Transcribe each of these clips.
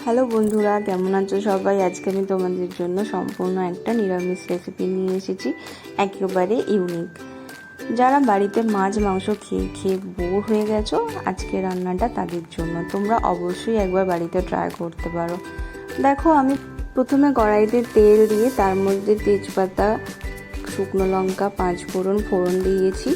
Hello বন্ধুরা, কেমন আছো সবাই? আজকে আমি তোমাদের জন্য সম্পূর্ণ একটা নিরামিষ রেসিপি নিয়ে এসেছি, একেবারে ইউনিক। যারা বাড়িতে মাছ মাংস খেয়ে খেয়ে বোর হয়ে গেছো, আজকে রান্নাটা তাদের জন্য। তোমরা অবশ্যই একবার বাড়িতে ট্রাই করতে পারো। দেখো, আমি প্রথমে কড়াইতে তেল দিয়ে তার মধ্যে তেজপাতা, শুকনো লঙ্কা, 5 ফোড়ন দিয়েছি।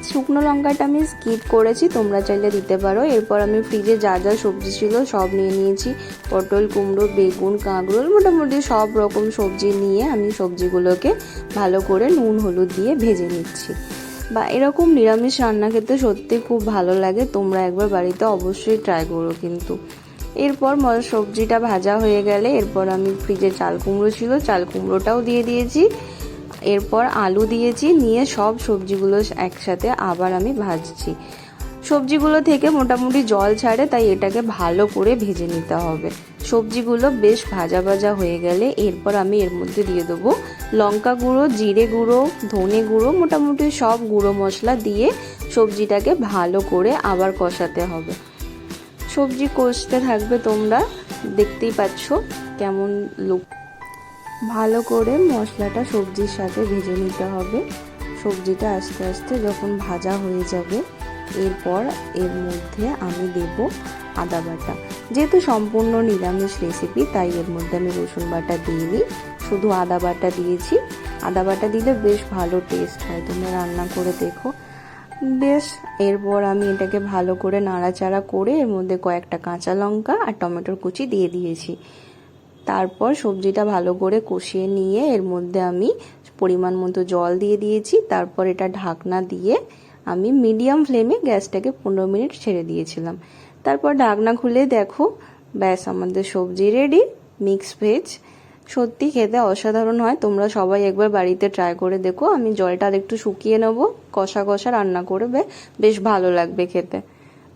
শুকনো লঙ্কাটা আমি স্কিপ করেছি, তোমরা চাইলে দিতে পারো। এরপর আমি ফ্রিজে যা যা সবজি ছিল সব নিয়ে নিয়েছি। পটল, কুমড়ো, বেগুন, কাঁকরোল, মোটামুটি সব রকম সবজি নিয়ে আমি সবজিগুলোকে ভালো করে নুন হলুদ দিয়ে ভেজে নিচ্ছি। বা এরকম নিরামিষ রান্না খেতে সত্যি খুব ভালো লাগে, তোমরা একবার বাড়িতে অবশ্যই ট্রাই করো কিন্তু। এরপর সবজিটা ভাজা হয়ে গেলে এরপর আমি ফ্রিজে চাল কুমড়ো ছিল, চাল কুমড়োটাও দিয়ে দিয়েছি। এরপর আলু দিয়েছি, নিয়ে সব সবজিগুলো একসাথে আবার আমি ভাজছি। সবজিগুলো থেকে মোটামুটি জল ছাড়ে, তাই এটাকে ভালো করে ভেজে নিতে হবে। সবজিগুলো বেশ ভাজা ভাজা হয়ে গেলে এরপর আমি এর মধ্যে দিয়ে দেবো লঙ্কা গুঁড়ো, জিরে গুঁড়ো, ধনে গুঁড়ো, মোটামুটি সব গুঁড়ো মশলা দিয়ে সবজিটাকে ভালো করে আবার কষাতে হবে। সবজি কষতে থাকবে, তোমরা দেখতেই পাচ্ছ কেমন লুক। ভালো করে মশলাটা সবজির সাথে ভেজে নিতে হবে। সবজিটা আস্তে আস্তে যখন ভাজা হয়ে যাবে এরপর এর মধ্যে আমি দেব আদা বাটা। যেহেতু সম্পূর্ণ নিরামিষ রেসিপি তাই এর মধ্যে আমি রসুন বাটা দিইনি, শুধু আদা বাটা দিয়েছি। আদা বাটা দিলে বেশ ভালো টেস্ট হয়, তোমরা রান্না করে দেখো। বেশ, এরপর আমি এটাকে ভালো করে নাড়াচাড়া করে এর মধ্যে কয়েকটা কাঁচা লঙ্কা আর টমেটোর কুচি দিয়ে দিয়েছি। তারপর সবজিটা ভালো করে কষিয়ে নিয়ে এর মধ্যে আমি পরিমাণ মতো জল দিয়ে দিয়েছি। তারপর এটা ঢাকনা দিয়ে আমি মিডিয়াম ফ্লেমে গ্যাসটাকে 15 মিনিট ছেড়ে দিয়েছিলাম। তারপর ঢাকনা খুলে দেখো, ব্যাস আমাদের সবজি রেডি, মিক্স ভেজ। সত্যি খেতে অসাধারণ হয়, তোমরা সবাই একবার বাড়িতে ট্রাই করে দেখো। আমি জলটা একটু শুকিয়ে নেবো, কষা কষা রান্না করবে, বেশ ভালো লাগবে খেতে।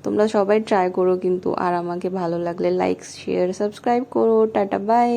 তোমরা সবাই ট্রাই করো কিন্তু, আর আমাকে ভালো লাগলে লাইক, শেয়ার, সাবস্ক্রাইব করো। Tata, by.